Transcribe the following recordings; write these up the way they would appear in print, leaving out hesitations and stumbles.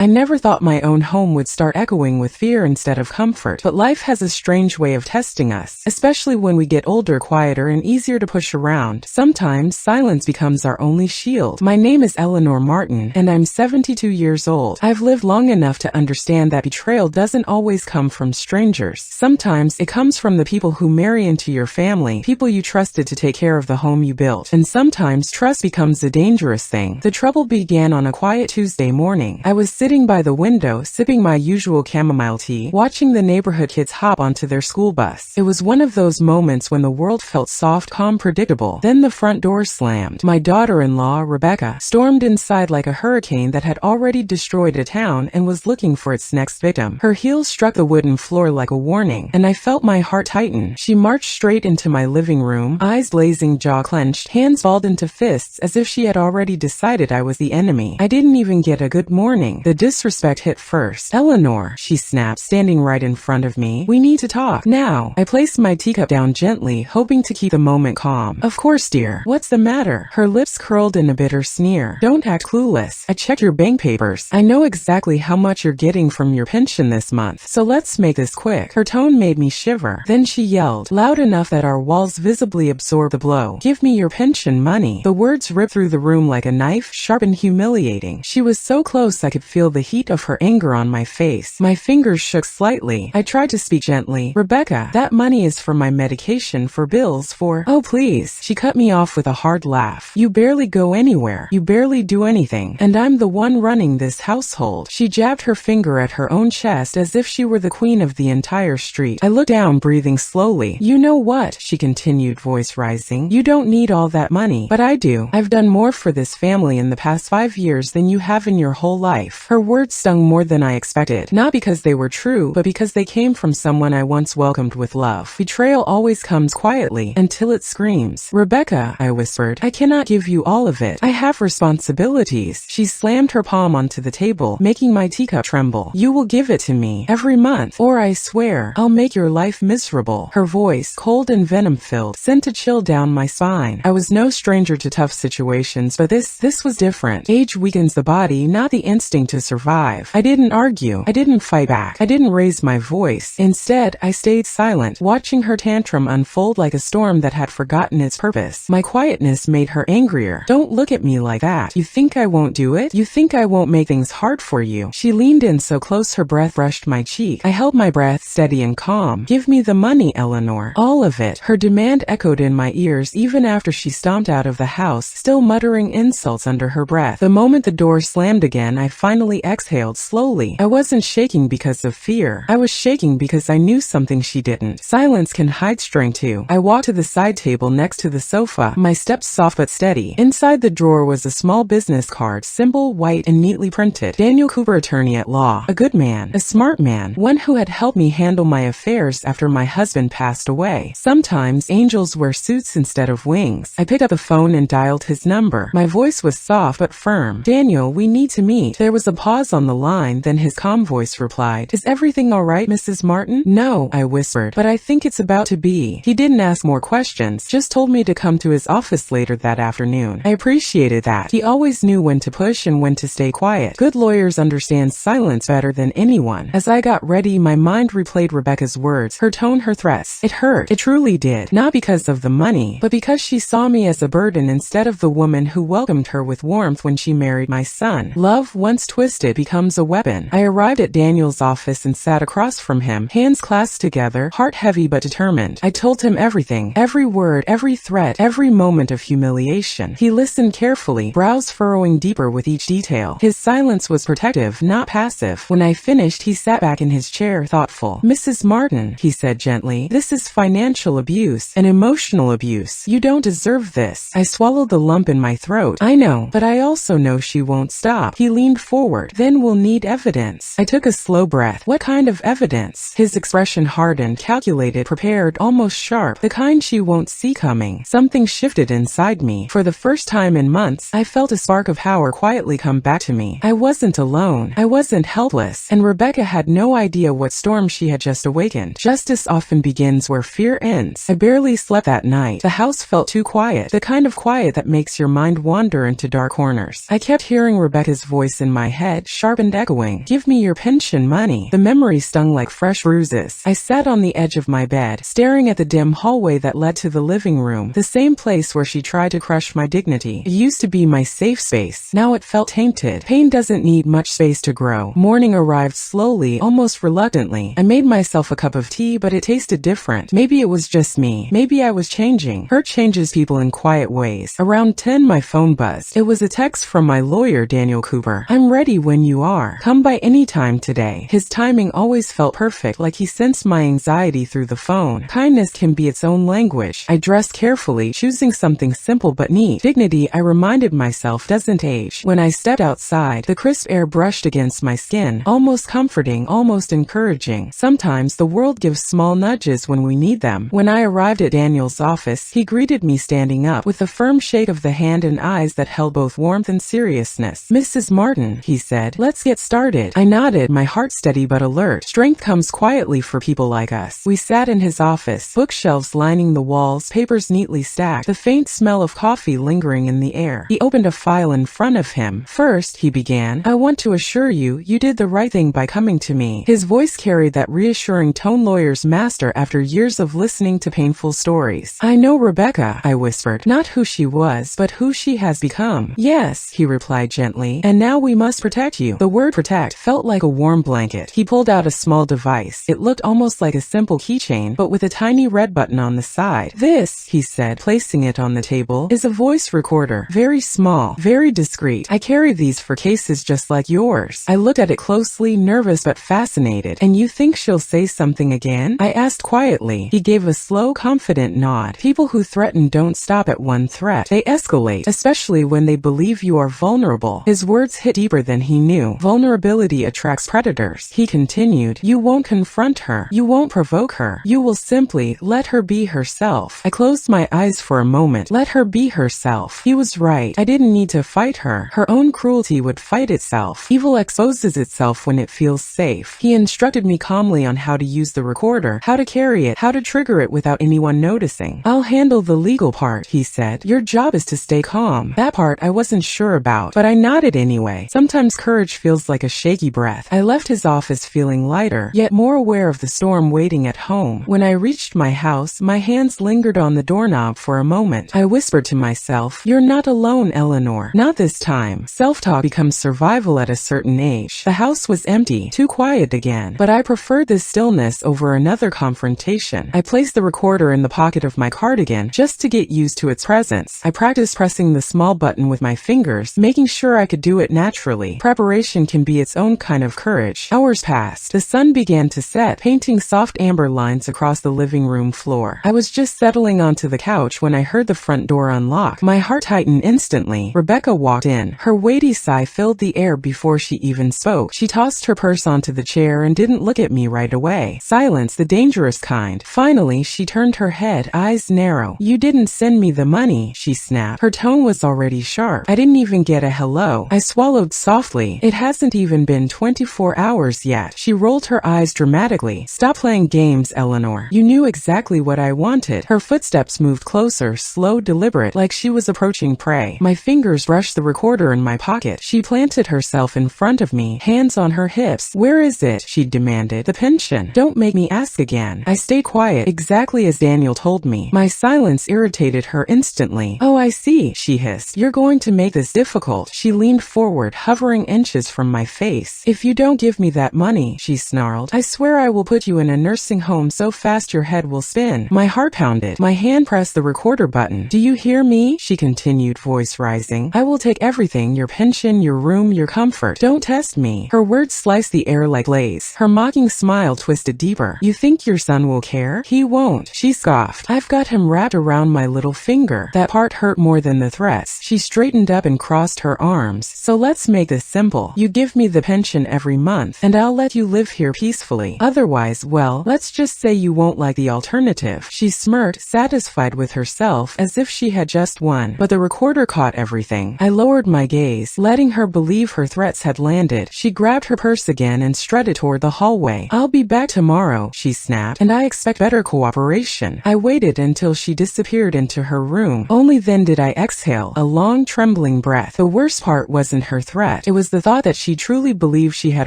I never thought my own home would start echoing with fear instead of comfort, but life has a strange way of testing us, especially when we get older, quieter, and easier to push around. Sometimes silence becomes our only shield. My name is Eleanor Martin, and I'm 72 years old. I've lived long enough to understand that betrayal doesn't always come from strangers. Sometimes it comes from the people who marry into your family, people you trusted to take care of the home you built. And sometimes trust becomes a dangerous thing. The trouble began on a quiet Tuesday morning. I was sitting by the window, sipping my usual chamomile tea, watching the neighborhood kids hop onto their school bus. It was one of those moments when the world felt soft, calm, predictable. Then the front door slammed. My daughter-in-law, Rebecca, stormed inside like a hurricane that had already destroyed a town and was looking for its next victim. Her heels struck the wooden floor like a warning, and I felt my heart tighten. She marched straight into my living room, eyes blazing, jaw clenched, hands balled into fists as if she had already decided I was the enemy. I didn't even get a good morning. The disrespect hit first. "Eleanor," she snapped, standing right in front of me. "We need to talk now." I placed my teacup down gently, hoping to keep the moment calm. "Of course, dear. What's the matter?" Her lips curled in a bitter sneer. "Don't act clueless. I checked your bank papers. I know exactly how much you're getting from your pension this month, so let's make this quick." Her tone made me shiver. Then she yelled, loud enough that our walls visibly absorbed the blow. "Give me your pension money." The words ripped through the room like a knife, sharp and humiliating. She was so close I could feel the heat of her anger on my face. My fingers shook slightly. I tried to speak gently. "Rebecca, that money is for my medication, for bills, for—" "Oh, please." She cut me off with a hard laugh. "You barely go anywhere. You barely do anything. And I'm the one running this household." She jabbed her finger at her own chest as if she were the queen of the entire street. I looked down, breathing slowly. "You know what?" she continued, voice rising. "You don't need all that money, but I do. I've done more for this family in the past 5 years than you have in your whole life." Her words stung more than I expected, not because they were true, but because they came from someone I once welcomed with love. Betrayal always comes quietly, until it screams. "Rebecca," I whispered, "I cannot give you all of it. I have responsibilities." She slammed her palm onto the table, making my teacup tremble. "You will give it to me every month, or I swear I'll make your life miserable." Her voice, cold and venom-filled, sent a chill down my spine. I was no stranger to tough situations, but this was different. Age weakens the body, not the instinct to survive. I didn't argue. I didn't fight back. I didn't raise my voice. Instead, I stayed silent, watching her tantrum unfold like a storm that had forgotten its purpose. My quietness made her angrier. "Don't look at me like that. You think I won't do it? You think I won't make things hard for you?" She leaned in so close her breath brushed my cheek. I held my breath, steady and calm. "Give me the money, Eleanor. All of it." Her demand echoed in my ears even after she stomped out of the house, still muttering insults under her breath. The moment the door slammed again, I finally exhaled slowly. I wasn't shaking because of fear. I was shaking because I knew something she didn't. Silence can hide strength too. I walked to the side table next to the sofa, my steps soft but steady. Inside the drawer was a small business card, simple, white, and neatly printed. Daniel Cooper, attorney at law. A good man. A smart man. One who had helped me handle my affairs after my husband passed away. Sometimes angels wear suits instead of wings. I picked up the phone and dialed his number. My voice was soft but firm. "Daniel, we need to meet." There was a pause on the line, then his calm voice replied, "Is everything all right, Mrs. Martin?" "No," I whispered, "but I think it's about to be." He didn't ask more questions, just told me to come to his office later that afternoon. I appreciated that. He always knew when to push and when to stay quiet. Good lawyers understand silence better than anyone. As I got ready, my mind replayed Rebecca's words, her tone, her threats. It hurt. It truly did. Not because of the money, but because she saw me as a burden instead of the woman who welcomed her with warmth when she married my son. Love, once twisted, becomes a weapon. I arrived at Daniel's office and sat across from him, hands clasped together, heart heavy but determined. I told him everything, every word, every threat, every moment of humiliation. He listened carefully, brows furrowing deeper with each detail. His silence was protective, not passive. When I finished, he sat back in his chair, thoughtful. "Mrs. Martin," he said gently, "this is financial abuse, and emotional abuse. You don't deserve this." I swallowed the lump in my throat. "I know, but I also know she won't stop." He leaned forward. "Then we'll need evidence." I took a slow breath. "What kind of evidence?" His expression hardened, calculated, prepared, almost sharp, the kind she won't see coming. Something shifted inside me. For the first time in months, I felt a spark of power quietly come back to me. I wasn't alone. I wasn't helpless. And Rebecca had no idea what storm she had just awakened. Justice often begins where fear ends. I barely slept that night. The house felt too quiet, the kind of quiet that makes your mind wander into dark corners. I kept hearing Rebecca's voice in my head. head, sharp and echoing. Give me your pension money. The memory stung like fresh bruises. I sat on the edge of my bed, staring at the dim hallway that led to the living room, the same place where she tried to crush my dignity. It used to be my safe space. Now it felt tainted. Pain doesn't need much space to grow. Morning arrived slowly, almost reluctantly. I made myself a cup of tea, but it tasted different. Maybe it was just me. Maybe I was changing. Hurt changes people in quiet ways. Around 10, my phone buzzed. It was a text from my lawyer, Daniel Cooper. I'm ready when you are. Come by any time today. His timing always felt perfect, like he sensed my anxiety through the phone. Kindness can be its own language. I dressed carefully, choosing something simple but neat. Dignity, I reminded myself, doesn't age. When I stepped outside, the crisp air brushed against my skin, almost comforting, almost encouraging. Sometimes the world gives small nudges when we need them. When I arrived at Daniel's office, he greeted me standing up, with a firm shake of the hand and eyes that held both warmth and seriousness. Mrs. Martin, he said, let's get started. I nodded, my heart steady but alert. Strength comes quietly for people like us. We sat in his office, bookshelves lining the walls, papers neatly stacked, the faint smell of coffee lingering in the air. He opened a file in front of him. First, he began, I want to assure you, you did the right thing by coming to me. His voice carried that reassuring tone lawyers master after years of listening to painful stories. I know Rebecca, I whispered, not who she was, but who she has become. Yes, he replied gently, and now we must protect you. The word protect felt like a warm blanket. He pulled out a small device. It looked almost like a simple keychain, but with a tiny red button on the side. This, he said, placing it on the table, is a voice recorder. Very small, very discreet. I carry these for cases just like yours. I looked at it closely, nervous but fascinated. And you think she'll say something again? I asked quietly. He gave a slow, confident nod. People who threaten don't stop at one threat. They escalate, especially when they believe you are vulnerable. His words hit deeper than he knew. Vulnerability attracts predators. He continued, you won't confront her. You won't provoke her. You will simply let her be herself. I closed my eyes for a moment. Let her be herself. He was right. I didn't need to fight her. Her own cruelty would fight itself. Evil exposes itself when it feels safe. He instructed me calmly on how to use the recorder, how to carry it, how to trigger it without anyone noticing. I'll handle the legal part, he said. Your job is to stay calm. That part I wasn't sure about, but I nodded anyway. Sometimes courage feels like a shaky breath. I left his office feeling lighter, yet more aware of the storm waiting at home. When I reached my house, my hands lingered on the doorknob for a moment. I whispered to myself, you're not alone, Eleanor. Not this time. Self-talk becomes survival at a certain age. The house was empty, too quiet again, but I preferred this stillness over another confrontation. I placed the recorder in the pocket of my cardigan just to get used to its presence. I practiced pressing the small button with my fingers, making sure I could do it naturally. Preparation can be its own kind of courage. Hours passed. The sun began to set, painting soft amber lines across the living room floor. I was just settling onto the couch when I heard the front door unlock. My heart tightened instantly. Rebecca walked in. Her weighty sigh filled the air before she even spoke. She tossed her purse onto the chair and didn't look at me right away. Silence, the dangerous kind. Finally, she turned her head, eyes narrow. You didn't send me the money, she snapped. Her tone was already sharp. I didn't even get a hello. I swallowed softly. It hasn't even been 24 hours yet. She rolled her eyes dramatically. Stop playing games, Eleanor. You knew exactly what I wanted. Her footsteps moved closer, slow, deliberate, like she was approaching prey. My fingers brushed the recorder in my pocket. She planted herself in front of me, hands on her hips. Where is it? She demanded. The pension. Don't make me ask again. I stayed quiet, exactly as Daniel told me. My silence irritated her instantly. Oh, I see, she hissed. You're going to make this difficult. She leaned forward, hovering inches from my face. If you don't give me that money, she snarled, I swear I will put you in a nursing home so fast your head will spin. My heart pounded. My hand pressed the recorder button. Do you hear me? She continued, voice rising. I will take everything, your pension, your room, your comfort. Don't test me. Her words sliced the air like lace. Her mocking smile twisted deeper. You think your son will care? He won't, she scoffed. I've got him wrapped around my little finger. That part hurt more than the threats. She straightened up and crossed her arms. So let's make this simple. You give me the pension every month, and I'll let you live here peacefully. Otherwise, well, let's just say you won't like the alternative. She smirked, satisfied with herself, as if she had just won. But the recorder caught everything. I lowered my gaze, letting her believe her threats had landed. She grabbed her purse again and strutted toward the hallway. I'll be back tomorrow, she snapped, and I expect better cooperation. I waited until she disappeared into her room. Only then did I exhale, a long, trembling breath. The worst part wasn't her threat. It was was the thought that she truly believed she had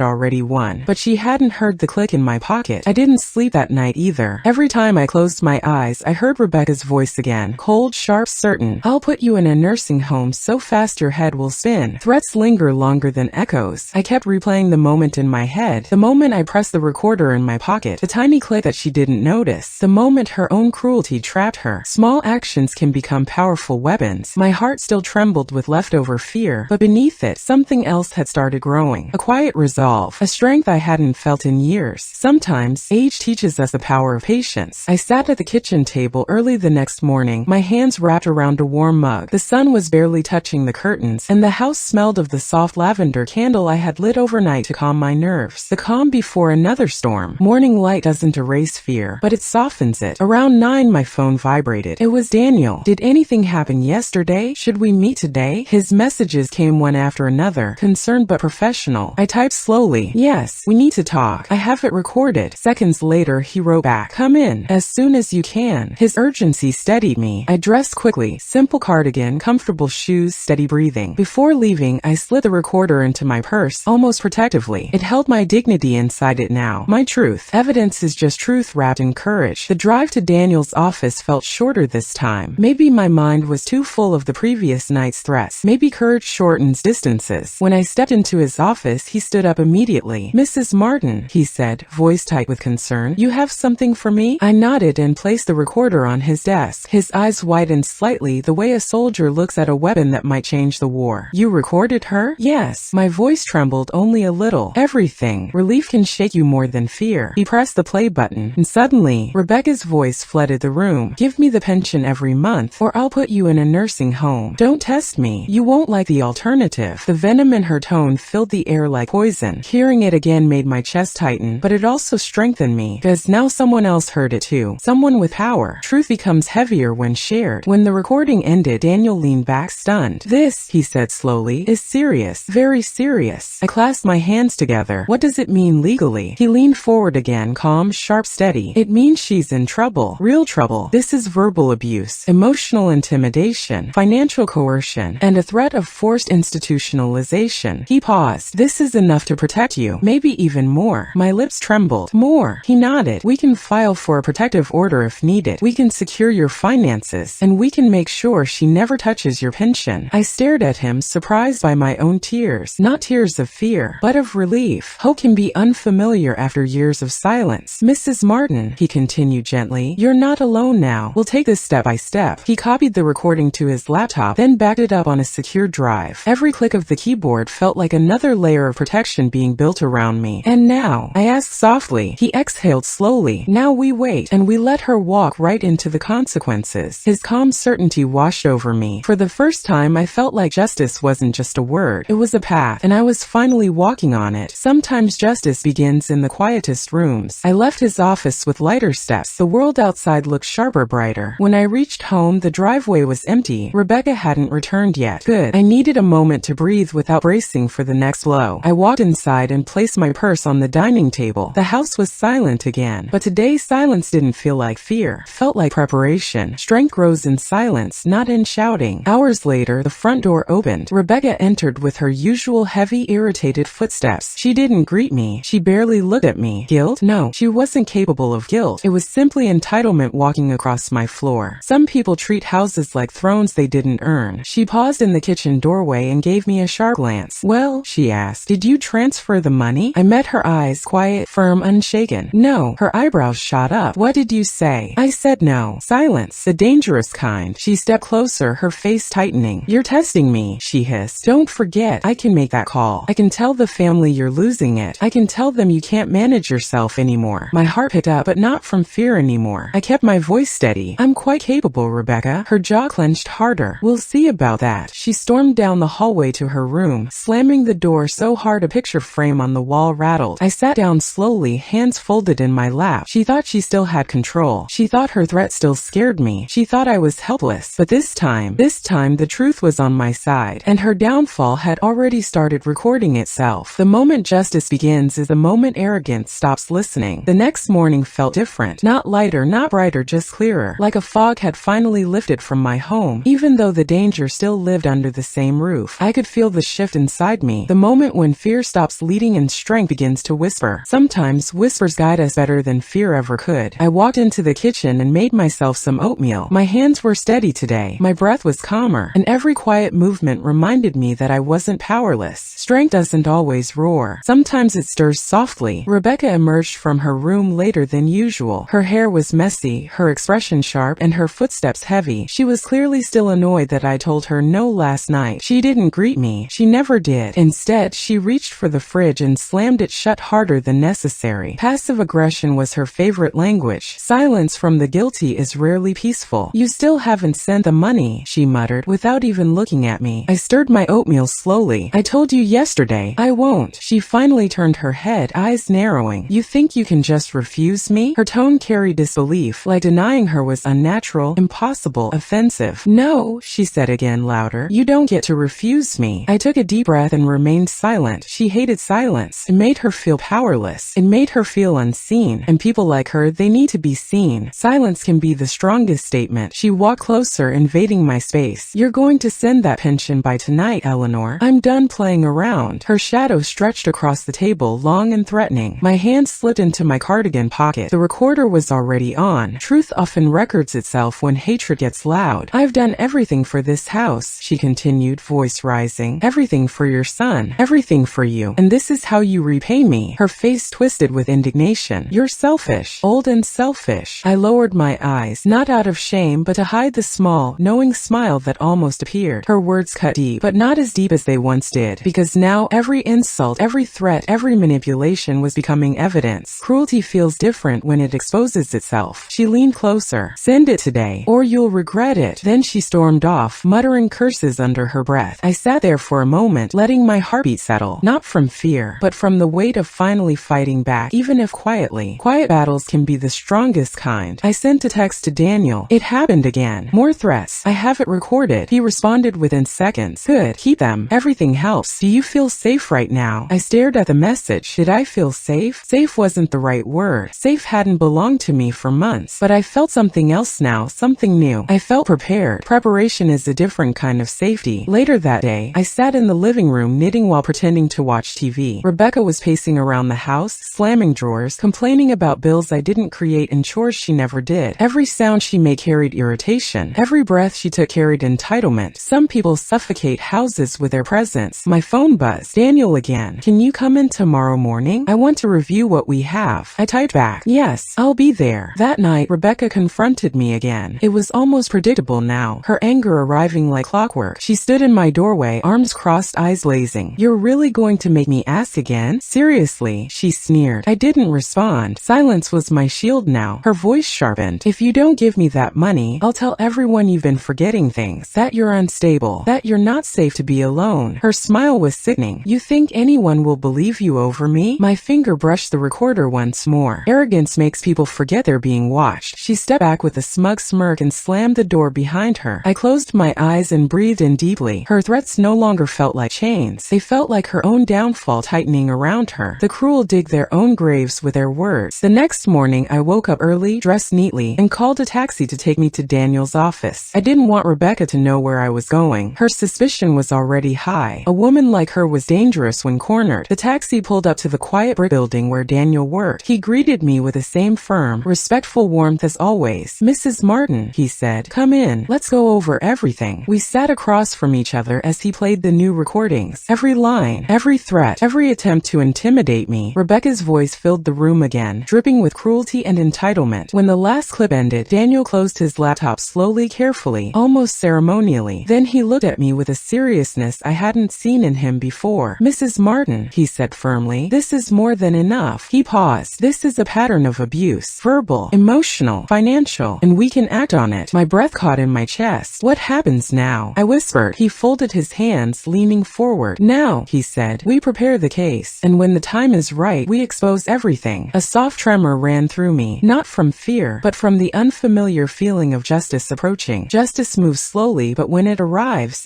already won. But she hadn't heard the click in my pocket. I didn't sleep that night either. Every time I closed my eyes, I heard Rebecca's voice again. Cold, sharp, certain. I'll put you in a nursing home so fast your head will spin. Threats linger longer than echoes. I kept replaying the moment in my head. The moment I pressed the recorder in my pocket. The tiny click that she didn't notice. The moment her own cruelty trapped her. Small actions can become powerful weapons. My heart still trembled with leftover fear, but beneath it, something else had started growing. A quiet resolve. A strength I hadn't felt in years. Sometimes, age teaches us the power of patience. I sat at the kitchen table early the next morning, my hands wrapped around a warm mug. The sun was barely touching the curtains, and the house smelled of the soft lavender candle I had lit overnight to calm my nerves. The calm before another storm. Morning light doesn't erase fear, but it softens it. Around 9, my phone vibrated. It was Daniel. Did anything happen yesterday? Should we meet today? His messages came one after another, concerned but professional. I typed slowly. Yes, we need to talk. I have it recorded. Seconds later, he wrote back. Come in, as soon as you can. His urgency steadied me. I dressed quickly. Simple cardigan, comfortable shoes, steady breathing. Before leaving, I slid the recorder into my purse, almost protectively. It held my dignity inside it now. My truth. Evidence is just truth wrapped in courage. The drive to Daniel's office felt shorter this time. Maybe my mind was too full of the previous night's threats. Maybe courage shortens distances. When I stepped into his office, he stood up immediately. Mrs. Martin, he said, voice tight with concern. You have something for me? I nodded and placed the recorder on his desk. His eyes widened slightly, the way a soldier looks at a weapon that might change the war. You recorded her? Yes. My voice trembled only a little. Everything. Relief can shake you more than fear. He pressed the play button, and suddenly, Rebecca's voice flooded the room. Give me the pension every month, or I'll put you in a nursing home. Don't test me. You won't like the alternative. The venom in her tone filled the air like poison. Hearing it again made my chest tighten, but it also strengthened me, because now someone else heard it too. Someone with power. Truth becomes heavier when shared. When the recording ended, Daniel leaned back stunned. This, he said slowly, is serious. Very serious. I clasped my hands together. What does it mean legally? He leaned forward again, calm, sharp, steady. It means she's in trouble. Real trouble. This is verbal abuse, emotional intimidation, financial coercion, and a threat of forced institutionalization. He paused. This is enough to protect you. Maybe even more. My lips trembled. More. He nodded. We can file for a protective order if needed. We can secure your finances, and we can make sure she never touches your pension. I stared at him, surprised by my own tears. Not tears of fear, but of relief. Hope can be unfamiliar after years of silence. Mrs. Martin, he continued gently, you're not alone now. We'll take this step by step. He copied the recording to his laptop, then backed it up on a secure drive. Every click of the keyboard felt like another layer of protection being built around me. And now, I asked softly. He exhaled slowly. Now we wait, and we let her walk right into the consequences. His calm certainty washed over me. For the first time, I felt like justice wasn't just a word. It was a path, and I was finally walking on it. Sometimes justice begins in the quietest rooms. I left his office with lighter steps. The world outside looked sharper, brighter. When I reached home, the driveway was empty. Rebecca hadn't returned yet. Good. I needed a moment to breathe without bracing for the next blow. I walked inside and placed my purse on the dining table. The house was silent again, but today silence didn't feel like fear. It felt like preparation. Strength grows in silence, not in shouting. Hours later, the front door opened. Rebecca entered with her usual heavy, irritated footsteps. She didn't greet me. She barely looked at me. Guilt? No, she wasn't capable of guilt. It was simply entitlement walking across my floor. Some people treat houses like thrones they didn't earn. She paused in the kitchen doorway and gave me a sharp glance. Well, she asked, did you transfer the money? I met her eyes, quiet, firm, unshaken. No. Her eyebrows shot up. What did you say? I said no. Silence. The dangerous kind. She stepped closer, her face tightening. You're testing me, she hissed. Don't forget, I can make that call. I can tell the family you're losing it. I can tell them you can't manage yourself anymore. My heart picked up, but not from fear anymore. I kept my voice steady. I'm quite capable, Rebecca. Her jaw clenched harder. We'll see about that. She stormed down the hallway to her room, slamming the door so hard a picture frame on the wall rattled. I sat down slowly, hands folded in my lap. She thought she still had control. She thought her threat still scared me. She thought I was helpless. But this time, the truth was on my side, and her downfall had already started recording itself. The moment justice begins is the moment arrogance stops listening. The next morning felt different. Not lighter, not brighter, just clearer. Like a fog had finally lifted from my home. Even though the danger still lived under the same roof, I could feel the shift in inside me. The moment when fear stops leading and strength begins to whisper. Sometimes whispers guide us better than fear ever could. I walked into the kitchen and made myself some oatmeal. My hands were steady today. My breath was calmer, and every quiet movement reminded me that I wasn't powerless. Strength doesn't always roar. Sometimes it stirs softly. Rebecca emerged from her room later than usual. Her hair was messy, her expression sharp, and her footsteps heavy. She was clearly still annoyed that I told her no last night. She didn't greet me. She never did. Instead, she reached for the fridge and slammed it shut harder than necessary. Passive aggression was her favorite language. Silence from the guilty is rarely peaceful. You still haven't sent the money, she muttered, without even looking at me. I stirred my oatmeal slowly. I told you yesterday. I won't. She finally turned her head, eyes narrowing. You think you can just refuse me? Her tone carried disbelief, like denying her was unnatural, impossible, offensive. No, she said again louder. You don't get to refuse me. I took a deep breath and remained silent. She hated silence. It made her feel powerless. It made her feel unseen. And people like her, they need to be seen. Silence can be the strongest statement. She walked closer, invading my space. You're going to send that pension by tonight, Eleanor. I'm done playing around. Her shadow stretched across the table, long and threatening. My hand slipped into my cardigan pocket. The recorder was already on. Truth often records itself when hatred gets loud. I've done everything for this house, she continued, voice rising. Everything for your son. Everything for you. And this is how you repay me. Her face twisted with indignation. You're selfish. Old and selfish. I lowered my eyes, not out of shame, but to hide the small, knowing smile that almost appeared. Her words cut deep, but not as deep as they once did, because now every insult, every threat, every manipulation was becoming evidence. Cruelty feels different when it exposes itself. She leaned closer. Send it today, or you'll regret it. Then she stormed off, muttering curses under her breath. I sat there for a moment, letting my heartbeat settle, not from fear, but from the weight of finally fighting back, even if quietly. Quiet battles can be the strongest kind. I sent a text to Daniel. It happened again. More threats. I have it recorded. He responded within seconds. Good. Keep them. Everything helps. Do you feel safe right now? I stared at the message. Did I feel safe? Safe wasn't the right word. Safe hadn't belonged to me for months, but I felt something else now, something new. I felt prepared. Preparation is a different kind of safety. Later that day, I sat in the living room knitting while pretending to watch TV. Rebecca was pacing around the house, slamming drawers, complaining about bills I didn't create and chores she never did. Every sound she made carried irritation. Every breath she took carried entitlement. Some people suffocate houses with their presence. My phone buzzed. Daniel again. Can you come in tomorrow morning? I want to review what we have. I typed back. Yes, I'll be there. That night, Rebecca confronted me again. It was almost predictable now, her anger arriving like clockwork. She stood in my doorway, arms crossed, eyes blazing. You're really going to make me ask again? Seriously, she sneered. I didn't respond. Silence was my shield now. Her voice sharpened. If you don't give me that money, I'll tell everyone you've been forgetting things, that you're unstable, that you're not safe to be alone. Her smile was sickening. You think anyone will believe you over me? My finger brushed the recorder once more. Arrogance makes people forget they're being watched. She stepped back with a smug smirk and slammed the door behind her. I closed my eyes and breathed in deeply. Her threats no longer felt like chains. They felt like her own downfall tightening around her. The cruel dig their own graves with their words. The next morning, I woke up early, dressed neatly, and called a taxi to take me to Daniel's office. I didn't want Rebecca to know where I was going. Her suspicion was already high. A woman like her was dangerous when cornered. The taxi pulled up to the quiet brick building where Daniel worked. He greeted me with the same firm, respectful warmth as always. Mrs. Martin, he said, come in. Let's go over everything. We sat across from each other as he played the new recordings. Every line, every threat, every attempt to intimidate me. Rebecca's voice filled the room again, dripping with cruelty and entitlement. When the last clip ended, Daniel closed his laptop slowly, carefully, almost ceremonially. Then he looked at me with a seriousness I hadn't seen in him before. Mrs. Martin, he said firmly, this is more than enough. He paused. This is a pattern of abuse. Verbal, emotional, financial, and we can act on it. My breath caught in my chest. What happens now? I whispered. He folded his hands, leaning forward. Now, he said, we prepare the case, and when the time is right, we expose everything. A soft tremor ran through me, not from fear, but from the unfamiliar feeling of justice approaching. Justice moves slowly, but when it arrives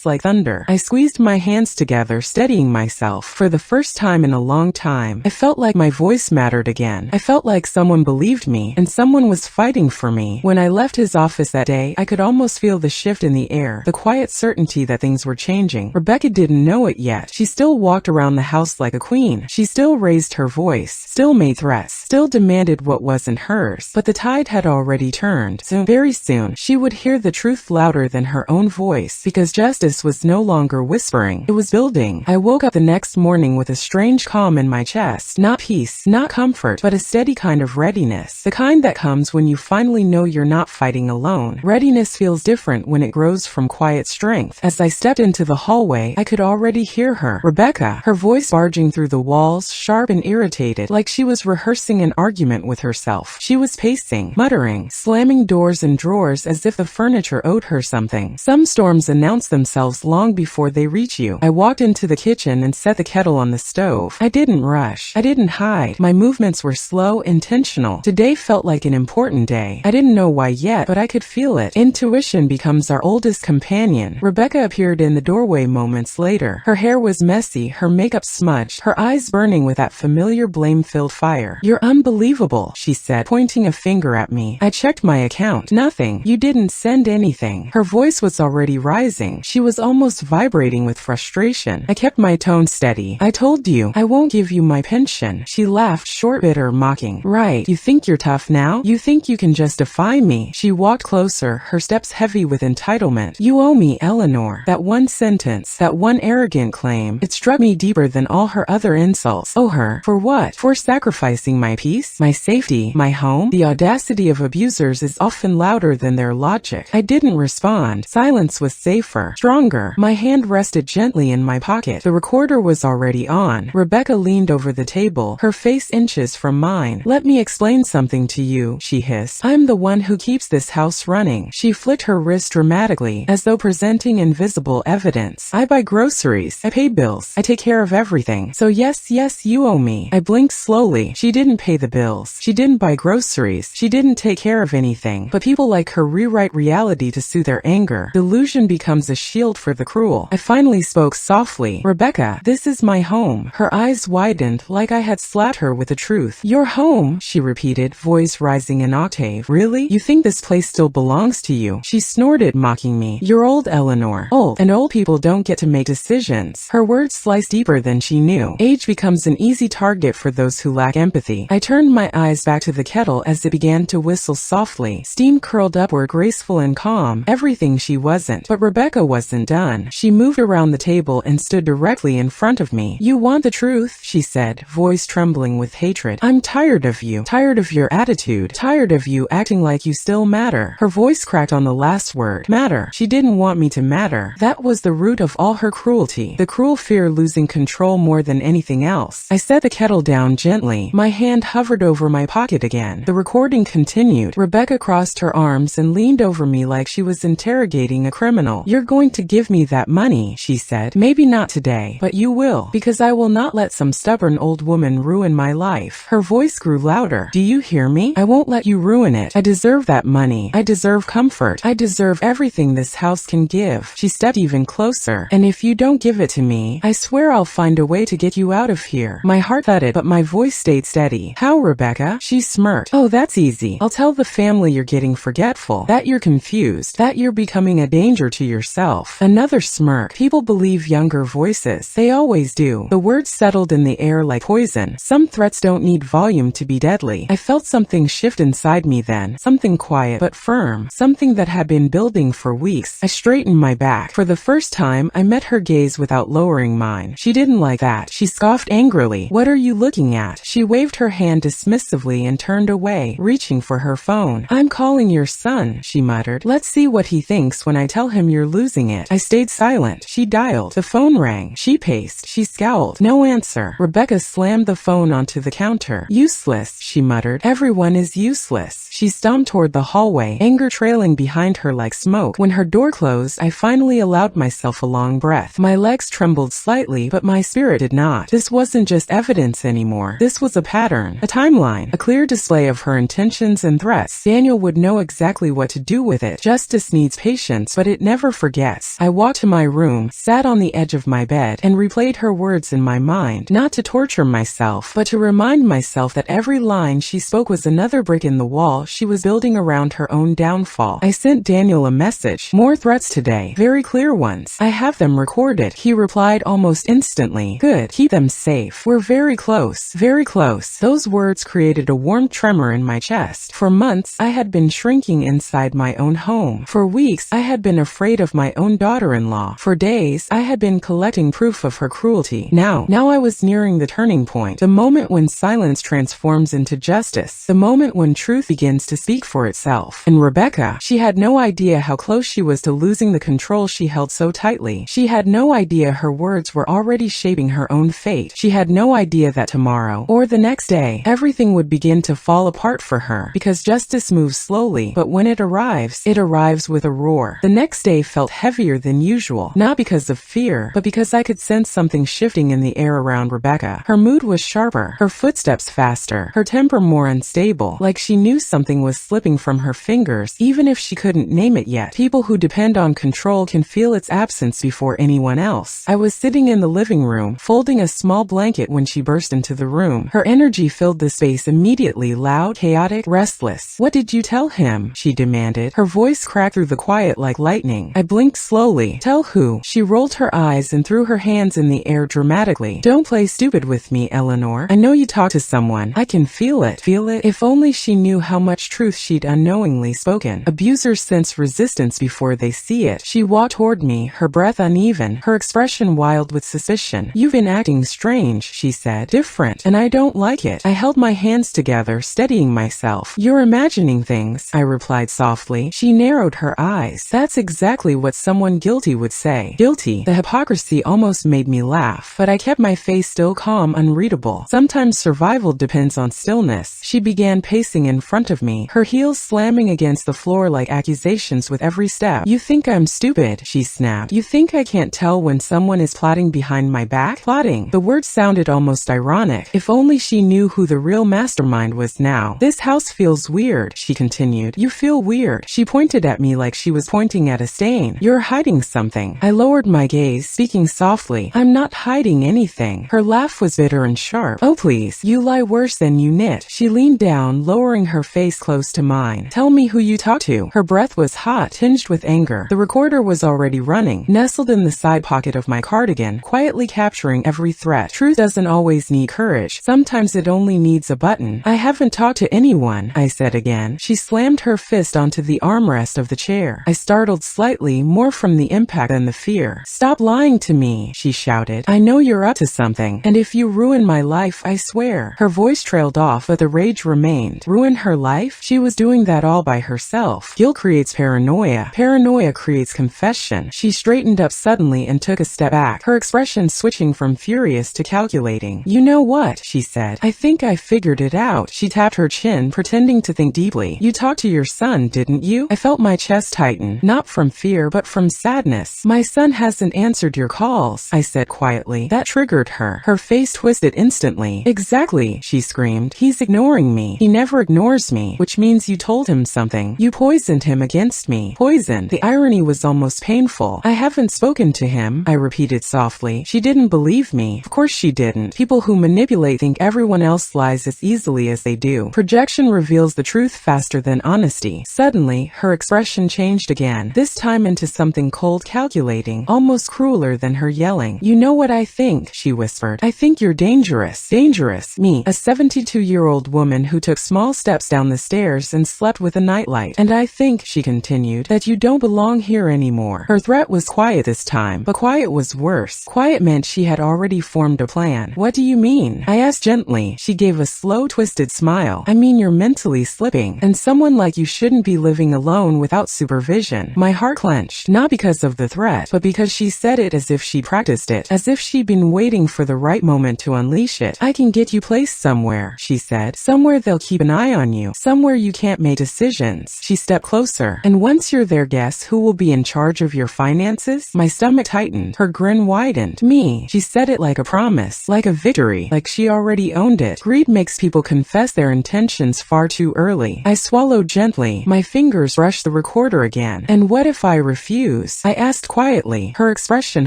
like thunder. I squeezed my hands together, steadying myself. For the first time in a long time, I felt like my voice mattered again. I felt like someone believed me, and someone was fighting for me. When I left his office that day, I could almost feel the shift in the air, the quiet certainty that things were changing. Rebecca Rebecca didn't know it yet. She still walked around the house like a queen. She still raised her voice, still made threats, still demanded what wasn't hers. But the tide had already turned. So very soon, she would hear the truth louder than her own voice, because justice was no longer whispering. It was building. I woke up the next morning with a strange calm in my chest. Not peace, not comfort, but a steady kind of readiness. The kind that comes when you finally know you're not fighting alone. Readiness feels different when it grows from quiet strength. As I stepped into the hallway, I could already hear her. Rebecca, her voice barging through the walls, sharp and irritated, like she was rehearsing an argument with herself. She was pacing, muttering, slamming doors and drawers as if the furniture owed her something. Some storms announce themselves long before they reach you. I walked into the kitchen and set the kettle on the stove. I didn't rush. I didn't hide. My movements were slow, intentional. Today felt like an important day. I didn't know why yet, but I could feel it. Intuition becomes our oldest companion. Rebecca appeared in the doorway moments later. Her hair was messy, her makeup smudged, her eyes burning with that familiar blame-filled fire. "You're unbelievable," she said, pointing a finger at me. I checked my account. Nothing. You didn't send anything. Her voice was already rising. She was almost vibrating with frustration. I kept my tone steady. "I told you, I won't give you my pension." She laughed, short, bitter, mocking. "Right. You think you're tough now? You think you can just defy me?" She walked closer, her steps heavy with entitlement. "You owe me, Eleanor." That one sentence, that one arrogant claim, it struck me deeper than all her other insults. Owe her? For what? For sacrificing my peace, my safety, my home? The audacity of abusers is often louder than their logic. I didn't respond. Silence was safer, stronger. My hand rested gently in my pocket. The recorder was already on. Rebecca leaned over the table, her face inches from mine. "Let me explain something to you," she hissed. "I'm the one who keeps this house running." She flicked her wrist dramatically, as though presenting invisible evidence. "I buy groceries. I pay bills. I take care of everything. So yes, you owe me." I blinked slowly. She didn't pay the bills. She didn't buy groceries. She didn't take care of anything. But people like her rewrite reality to soothe their anger. Delusion becomes a shield for the cruel. I finally spoke softly. "Rebecca, this is my home." Her eyes widened, like I had slapped her with the truth. "Your home?" she repeated, voice rising an octave. "Really? You think this place still belongs to you?" She snorted, mocking me. "You're old, Eleanor. Old. And old people don't get to make decisions." Her words sliced deeper than she knew. Age becomes an easy target for those who lack empathy. I turned my eyes back to the kettle as it began to whistle softly. Steam curled upward, graceful and calm. Everything she wasn't. But Rebecca wasn't done. She moved around the table and stood directly in front of me. "You want the truth?" she said, voice trembling with hatred. "I'm tired of you. Tired of your attitude. Tired of you acting like you still matter." Her voice cracked on the last word. Matter. She didn't want me to matter. That was the root of all her cruelty. The cruel fear losing control more than anything else. I set the kettle down gently. My hand hovered over my pocket again. The recording continued. Rebecca crossed her arms and leaned over me like she was interrogating a criminal. "You're going to give me that money," she said. "Maybe not today, but you will, because I will not let some stubborn old woman ruin my life." Her voice grew louder. "Do you hear me? I won't let you ruin it. I deserve that money. I deserve comfort. I deserve everything this house can give." She stepped even closer. "And if you don't give it to me, I swear I'll find a way to get you out of here." My heart thudded, but my voice stayed steady. "How, Rebecca?" She smirked. "Oh, that's easy. I'll tell the family you're getting forgetful, that you're confused, that you're becoming a danger to yourself." Another smirk. People believe younger voices. They always do. The words settled in the air like poison. Some threats don't need volume to be deadly. I felt something shift inside me then. Something quiet but firm. Something that had been building for weeks. I straightened my back. For the first time, I met her gaze without lowering mine. She didn't like that. She scoffed angrily. "What are you looking at?" She waved her hand dismissively and turned away, reaching for her phone. "I'm calling your son," she muttered. "Let's see what he thinks when I tell him you're losing it." I stayed silent. She dialed. The phone rang. She paced. She scowled. No answer. Rebecca slammed the phone onto the counter. "Useless," she muttered. "Everyone is useless." She stomped toward the hallway, anger trailing behind her like smoke. When her door closed, I finally allowed myself a long breath. My legs trembled slightly, but my spirit did not. This wasn't just evidence anymore. This was a pattern, a timeline, a clear display of her intentions and threats. Daniel would know exactly what to do with it. Justice needs patience, but it never forgets. I walked to my room, sat on the edge of my bed, and replayed her words in my mind, not to torture myself, but to remind myself that every line she spoke was another brick in the wall she was building around her own downfall. I sent Daniel a message. More threats today. Very clear ones. "I have have them recorded," he replied almost instantly. "Good. Keep them safe. We're very close. Very close." Those words created a warm tremor in my chest. For months, I had been shrinking inside my own home. For weeks, I had been afraid of my own daughter-in-law. For days, I had been collecting proof of her cruelty. Now I was nearing the turning point. The moment when silence transforms into justice. The moment when truth begins to speak for itself. And Rebecca, she had no idea how close she was to losing the control she held so tightly. She had no idea her words were already shaping her own fate. She had no idea that tomorrow, or the next day, everything would begin to fall apart for her. Because justice moves slowly, but when it arrives with a roar. The next day felt heavier than usual, not because of fear, but because I could sense something shifting in the air around Rebecca. Her mood was sharper, her footsteps faster, her temper more unstable, like she knew something was slipping from her fingers, even if she couldn't name it yet. People who depend on control can feel its absence before anyone else. I was sitting in the living room, folding a small blanket when she burst into the room. Her energy filled the space immediately, loud, chaotic, restless. "What did you tell him?" she demanded. Her voice cracked through the quiet like lightning. I blinked slowly. "Tell who?" She rolled her eyes and threw her hands in the air dramatically. "Don't play stupid with me, Eleanor. I know you talked to someone. I can feel it. Feel it?" If only she knew how much truth she'd unknowingly spoken. Abusers sense resistance before they see it. She walked toward me, her breath uneven, her expression wild with suspicion. "You've been acting strange," she said. "Different. And I don't like it." I held my hands together, steadying myself. "You're imagining things," I replied softly. She narrowed her eyes. "That's exactly what someone guilty would say." Guilty. The hypocrisy almost made me laugh, but I kept my face still, calm, unreadable. Sometimes survival depends on stillness. She began pacing in front of me, her heels slamming against the floor like accusations with every step. "You think I'm stupid," she snapped. "You think I can't tell when someone is plotting behind my back?" Plotting. The word sounded almost ironic. If only she knew who the real mastermind was now. "This house feels weird," she continued. "You feel weird." She pointed at me like she was pointing at a stain. "You're hiding something." I lowered my gaze, speaking softly. "I'm not hiding anything." Her laugh was bitter and sharp. "Oh please, you lie worse than you knit." She leaned down, lowering her face close to mine. "Tell me who you talked to." Her breath was hot, tinged with anger. The recorder was already running, nestled in the side pocket of my cardigan, quietly capturing every threat. Truth doesn't always need courage. Sometimes it only needs a button. "I haven't talked to anyone," I said again. She slammed her fist onto the armrest of the chair. I startled slightly, more from the impact than the fear. "Stop lying to me," she shouted. "I know you're up to something, and if you ruin my life, I swear." Her voice trailed off, but the rage remained. Ruin her life? She was doing that all by herself. Guilt creates paranoia. Paranoia creates confession. She straightened up suddenly and took a step back, her expression switching from furious to calculating. "You know what?" she said. "I think I figured it out." She tapped her chin, pretending to think deeply. "You talked to your son, didn't you?" I felt my chest tighten, not from fear, but from sadness. "My son hasn't answered your calls," I said quietly. That triggered her. Her face twisted instantly. "Exactly," she screamed. "He's ignoring me. He never ignores me, which means you told him something. You poisoned him against me." Poison. The irony was almost painful. "I haven't spoken to him," I repeated softly. She didn't believe me. Of course she didn't. People who manipulate think everyone else lies as easily as they do. Projection reveals the truth faster than honesty. Suddenly, her expression changed again, this time into something cold, calculating, almost crueler than her yelling. "You know what I think," she whispered. "I think you're dangerous." Dangerous? Me, a 72-year-old woman who took small steps down the stairs and slept with a nightlight. "And I think," she continued, "that you don't belong here anymore." Her threat was quiet this time, but quiet was worse. Quiet meant she had already formed a plan. "What do you mean?" I asked gently. She gave a slow, twisted smile. "I mean you're mentally slipping, and someone like you shouldn't be living alone without supervision." My heart clenched, not because of the threat, but because she said it as if she practiced it, as if she'd been waiting for the right moment to unleash it. "I can get you placed somewhere," she said. "Somewhere they'll keep an eye on you. Somewhere you can't make decisions." She stepped closer. "And once you're there, guess who will be in charge of your finances?" My stomach tightened. Her grin widened. "Me." She said it like a promise, like a victory, like she already owned it. Greed makes people confess their intentions far too early. I swallowed gently. My fingers brushed the recorder again. "And what if I refuse?" I asked quietly. Her expression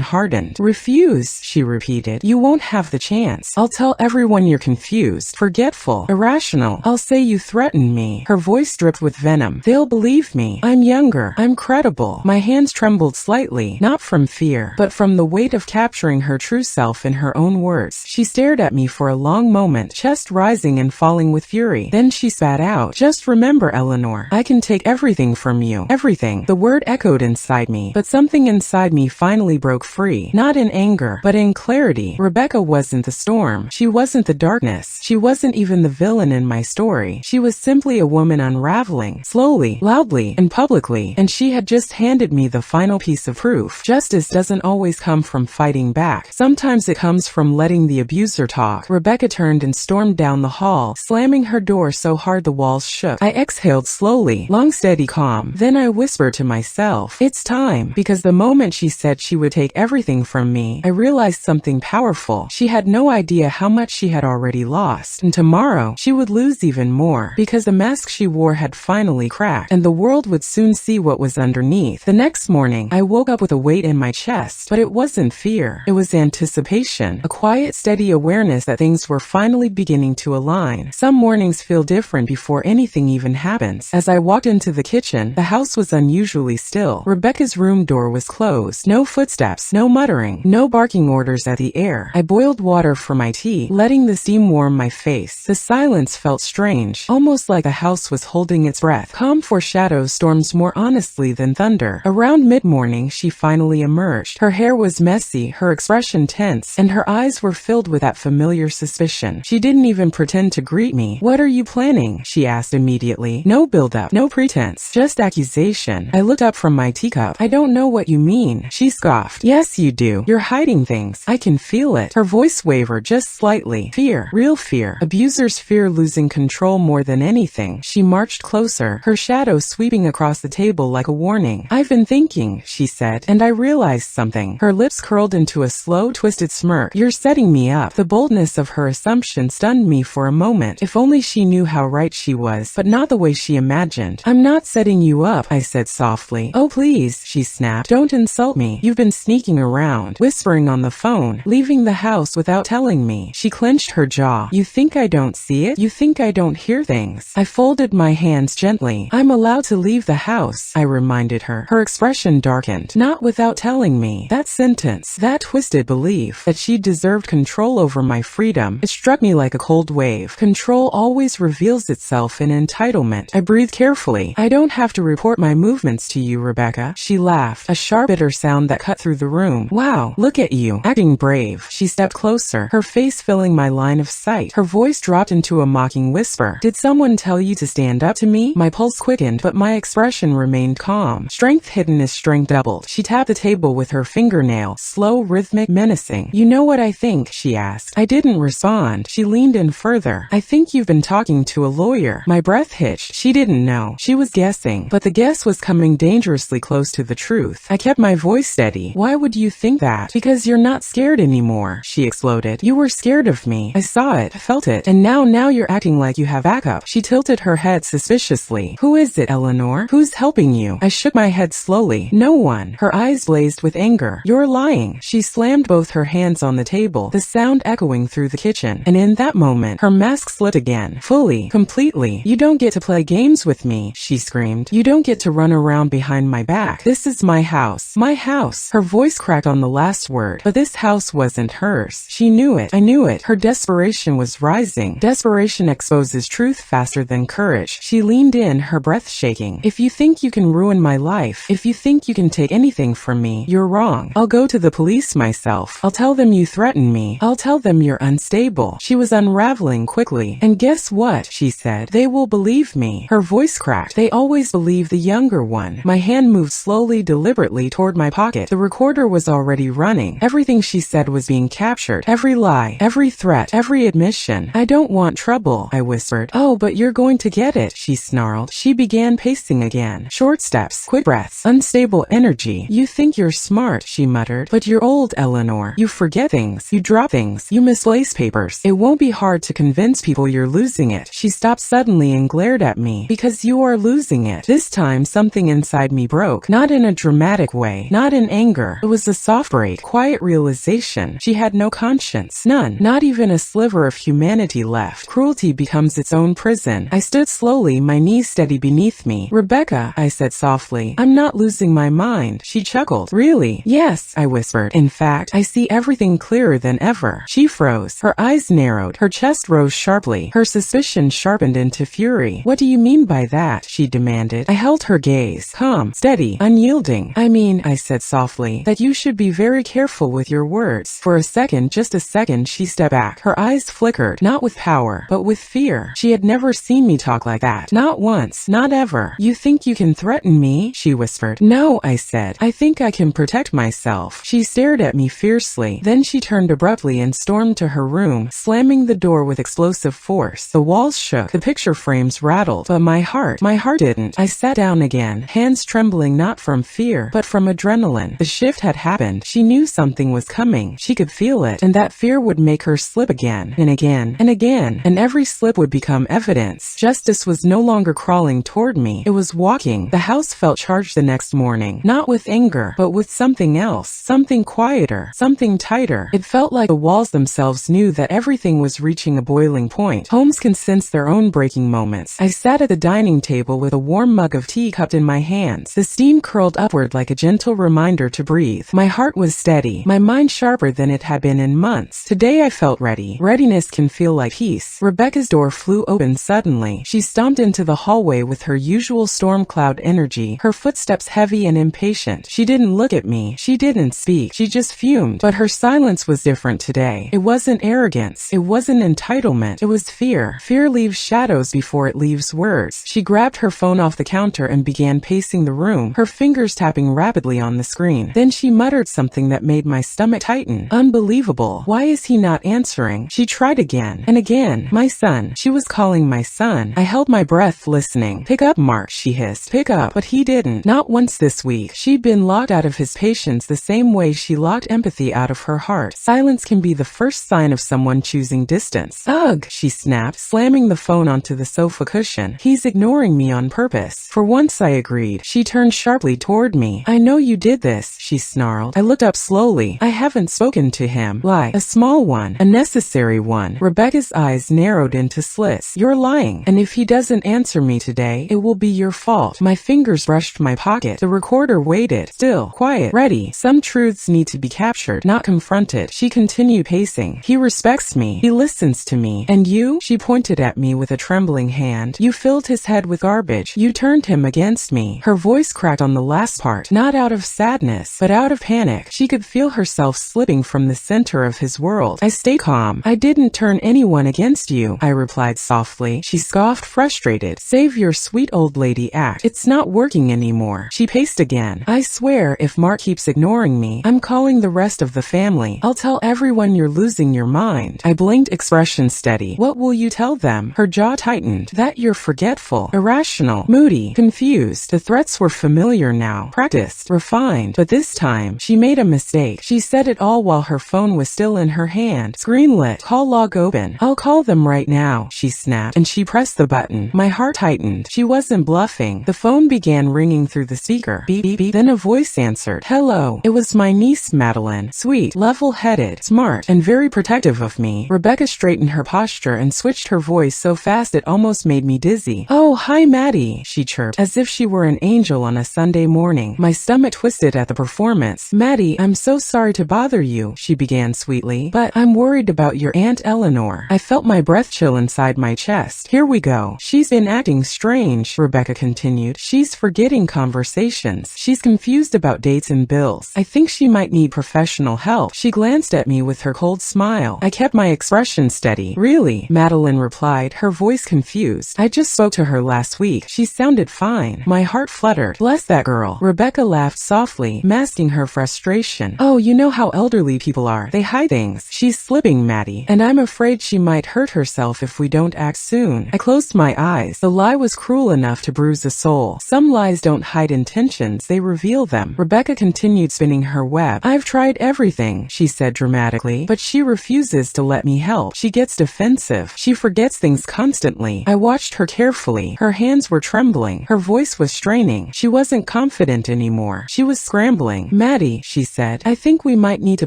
hardened. "Refuse," she repeated. "You won't have the chance. I'll tell everyone you're confused, forgetful, irrational. I'll say you threatened me." Her voice dripped with venom. "They'll believe me. I'm younger. I'm credible." My hands trembled slightly, not not from fear, but from the weight of capturing her true self in her own words. She stared at me for a long moment, chest rising and falling with fury. Then she spat out, "Just remember, Eleanor, I can take everything from you. Everything." The word echoed inside me, but something inside me finally broke free. Not in anger, but in clarity. Rebecca wasn't the storm. She wasn't the darkness. She wasn't even the villain in my story. She was simply a woman unraveling, slowly, loudly, and publicly, and she had just handed me the final piece of proof. Justice doesn't always come from fighting back. Sometimes it comes from letting the abuser talk. Rebecca turned and stormed down the hall, slamming her door so hard the walls shook. I exhaled slowly, long, steady, calm. Then I whispered to myself, "It's time." Because the moment she said she would take everything from me, I realized something powerful. She had no idea how much she had already lost, and tomorrow she would lose even more, because the mask she wore had finally cracked, and the world would soon see what was underneath. The next morning, I woke up with a weight in my chest, but it wasn't fear. It was anticipation, a quiet, steady awareness that things were finally beginning to align. Some mornings feel different before anything even happens. As I walked into the kitchen, the house was unusually still. Rebecca's room door was closed. No footsteps, no muttering, no barking orders at the air. I boiled water for my tea, letting the steam warm my face. The silence felt strange, almost like the house was holding its breath. Calm foreshadows storms more honestly than thunder. Around mid-morning, she finally emerged. Her hair was messy, her expression tense, and her eyes were filled with that familiar suspicion. She didn't even pretend to greet me. "What are you planning?" she asked immediately. No build-up, no pretense, just accusation. I looked up from my teacup. "I don't know what you mean," she scoffed. "Yes, you do. You're hiding things. I can feel it." Her voice wavered just slightly. Fear. Real fear. Abusers fear losing control more than anything. She marched closer, her shadow sweeping across the table like a warning. "I've been thinking," she said, "and I realized something." Her lips curled into a slow, twisted smirk. "You're setting me up." The boldness of her assumption stunned me for a moment. If only she knew how right she was, but not the way she imagined. "I'm not setting you up," I said softly. "Oh please," she snapped. "Don't insult me. You've been sneaking around, whispering on the phone, leaving the house without telling me." She clenched her jaw. "You think I don't see it? You think I don't hear things?" I folded my hands gently. "I'm allowed to leave the house," I reminded her. Her expression darkened. "Not without telling me." That sentence, that twisted belief that she deserved control over my freedom, it struck me like a cold wave. Control always reveals itself in entitlement. I breathed carefully. "I don't have to report my movements to you, Rebecca." She laughed, a sharp, bitter sound that cut through the room. "Wow, look at you, acting brave." She stepped closer, her face filling my line of sight. Her voice dropped into a mocking whisper. "Did someone tell you to stand up to me?" My pulse quickened, but my expression remained calm. Strength hidden as strength doubled. She tapped the table with her fingernail, slow, rhythmic, menacing. "You know what I think?" she asked. I didn't respond. She leaned in further. "I think you've been talking to a lawyer." My breath hitched. She didn't know. She was guessing, but the guess was coming dangerously close to the truth. I kept my voice steady. "Why would you think that?" "Because you're not scared anymore," she exploded. "You were scared of me. I saw it, felt it, and now you're acting like you have backup." She tilted her head suspiciously. "Who is it, Eleanor? Who's helping you?" I shook my head slowly. "No one." Her eyes blazed with anger. "You're lying." She slammed both her hands on the table, the sound echoing through the kitchen. And in that moment, her mask slipped again. Fully, completely. "You don't get to play games with me," she screamed. "You don't get to run around behind my back. This is my house. My house." Her voice cracked on the last word, but this house wasn't hers. She knew it. I knew it. Her desperation was rising. Desperation exposes truth faster than courage. She leaned in, her breath shaking. "If you think you can ruin my life, if you think you can take anything from me, you're wrong. I'll go to the police myself. I'll tell them you threaten me. I'll tell them you're unstable." She was unraveling quickly. "And guess what?" she said. "They will believe me." Her voice cracked. "They always believe the younger one." My hand moved slowly, deliberately toward my pocket. The recorder was already running. Everything she said was being captured. Every lie, every threat, every admission. "I don't want trouble," I whispered. "Oh, but you're going to get it," she snarled. She began pacing again. Short steps, quick breaths, unstable energy. "You think you're smart," she muttered, "but you're old, Eleanor. You forget things. You drop things. You misplace papers. It won't be hard to convince people you're losing it." She stopped suddenly and glared at me. "Because you are losing it." This time, something inside me broke. Not in a dramatic way. Not in anger. It was a soft break, quiet realization. She had no conscience. None. Not even a sliver of humanity left. Cruelty becomes its own prison. I stood slowly, my knees steady beneath me. "Rebecca," I said softly, "I'm not losing my mind." She chuckled. chuckled. Really? Yes, I whispered. In fact, I see everything clearer than ever. She froze. Her eyes narrowed. Her chest rose sharply. Her suspicion sharpened into fury. What do you mean by that? She demanded. I held her gaze. Calm, steady, unyielding. I mean, I said softly, that you should be very careful with your words. For a second, just a second, she stepped back. Her eyes flickered, not with power, but with fear. She had never seen me talk like that. Not once. Not ever. You think you can threaten me? She whispered. No, I said. I think I can protect myself. She stared at me fiercely. Then she turned abruptly and stormed to her room, slamming the door with explosive force. The walls shook. The picture frames rattled. But my heart didn't. I sat down again, hands trembling not from fear, but from adrenaline. The shift had happened. She knew something was coming. She could feel it, and that fear would make her slip again, and again, and again, and every slip would become evidence. Justice was no longer crawling toward me. It was walking. The house felt charged the next morning, not with anger, but with something else, something quieter, something tighter. It felt like the walls themselves knew that everything was reaching a boiling point. Homes can sense their own breaking moments. I sat at the dining table with a warm mug of tea cupped in my hands. The steam curled upward like a gentle reminder to breathe. My heart was steady, my mind sharper than it had been in months. Today I felt ready. Readiness can feel like peace. Rebecca's door flew open suddenly. She stomped into the hallway with her usual storm cloud energy, her footsteps heavy and impatient. She didn't look at me. She didn't speak. She just fumed. But her silence was different today. It wasn't arrogance. It wasn't entitlement. It was fear. Fear leaves shadows before it leaves words. She grabbed her phone off the counter and began pacing the room, her fingers tapping rapidly on the screen. Then she muttered something that made my stomach tighten. Unbelievable. Why is he not answering? She tried again and again. My son. She was calling my son. I held my breath listening. Pick up, Mark, she hissed. Pick up. But he didn't. Not once this week. She'd been locked out of his patience the same way she locked empathy out of her heart. Silence can be the first sign of someone choosing distance. Ugh, she snapped, slamming the phone onto the sofa cushion. He's ignoring me on purpose. For once I agreed. She turned sharply toward me. I know you did this, she snarled. I looked up slowly. I haven't spoken to him. Lie. A small one. A necessary one. Rebecca's eyes narrowed into slits. You're lying. And if he doesn't answer me today, it will be your fault. My fingers brushed my pocket. The recorder waited. Still. Quiet. Ready. Some truths need to be captured, not confronted. She continued pacing. He respects me. He listens to me. And you? She pointed at me with a trembling hand. You filled his head with garbage. You turned him against me. Her voice cracked on the last part, not out of sadness, but out of panic. She could feel herself slipping from the center of his world. I stayed calm. I didn't turn anyone against you, I replied softly. She scoffed, frustrated. Save your sweet old lady act. It's not working anymore. She paced again. I swear, if Mark keeps ignoring me, I'm calling the rest of the family. I'll tell everyone you're losing your mind. I blinked, expression steady. What will you tell them? Her jaw tightened. That you're forgetful, irrational, moody, confused. The threats were familiar now, practiced, refined. But this time, she made a mistake. She said it all while her phone was still in her hand. Screen lit. Call log open. I'll call them right now, she snapped, and she pressed the button. My heart tightened. She wasn't bluffing. The phone began ringing through the speaker. Beep, beep, beep. Then a voice answered. Hello. It was my niece, Madeline. Sweet, level-headed, smart, and very protective of me. Rebecca straightened her posture and switched her voice so fast it almost made me dizzy. Oh, hi, Maddie, she chirped, as if she were an angel on a Sunday morning. My stomach twisted at the performance. Maddie, I'm so sorry to bother you, she began sweetly, but I'm worried about your Aunt Eleanor. I felt my breath chill inside my chest. Here we go. She's been acting strange, Rebecca continued. She's forgetting conversations. She's confused about dates and bills. I think she might need professional help. She glanced at me with her cold smile. I kept my expression steady. Really? Madeline replied, her voice confused. I just spoke to her last week. She sounded fine. My heart fluttered. Bless that girl. Rebecca laughed softly, masking her frustration. Oh, you know how elderly people are. They hide things. She's slipping, Maddie, and I'm afraid she might hurt herself if we don't act soon. I closed my eyes. The lie was cruel enough to bruise a soul. Some lies don't hide intentions, they reveal them. Rebecca continued spinning her web. I've tried everything, she said dramatically, but she refuses to let me help. She gets defensive. She forgets things constantly. I watched her carefully. slowly. Her hands were trembling. Her voice was straining. She wasn't confident anymore. She was scrambling. Maddie, she said, I think we might need to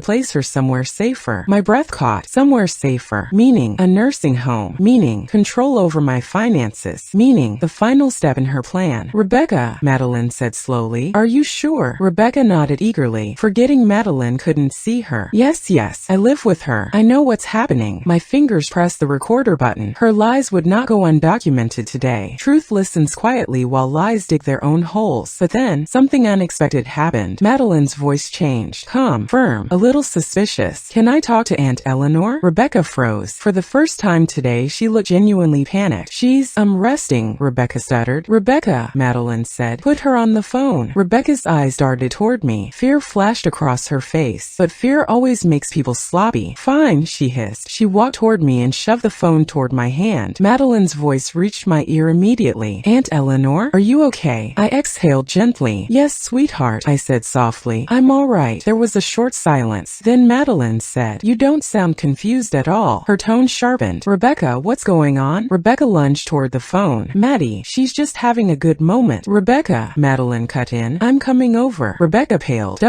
place her somewhere safer. My breath caught. Somewhere safer. Meaning a nursing home. Meaning control over my finances. Meaning the final step in her plan. Rebecca, Madeline said slowly. Are you sure? Rebecca nodded eagerly, forgetting Madeline couldn't see her. Yes, I live with her. I know what's happening. My fingers pressed the recorder button. Her lies would not go undocumented today. Truth listens quietly while lies dig their own holes. But then, something unexpected happened. Madeline's voice changed. Calm, firm, a little suspicious. Can I talk to Aunt Eleanor? Rebecca froze. For the first time today, she looked genuinely panicked. She's, resting, Rebecca stuttered. Rebecca, Madeline said. Put her on the phone. Rebecca's eyes darted toward me. Fear flashed across her face. But fear always makes people sloppy. Fine, she hissed. She walked toward me and shoved the phone toward my hand. Madeline's voice reached my ear immediately. Aunt Eleanor, are you okay? I exhaled gently. Yes, sweetheart, I said softly. I'm all right. There was a short silence. Then Madeline said, You don't sound confused at all. Her tone sharpened. Rebecca, what's going on? Rebecca lunged toward the phone. Maddie, she's just having a good moment. Rebecca, Madeline cut in. I'm coming over. Rebecca paled.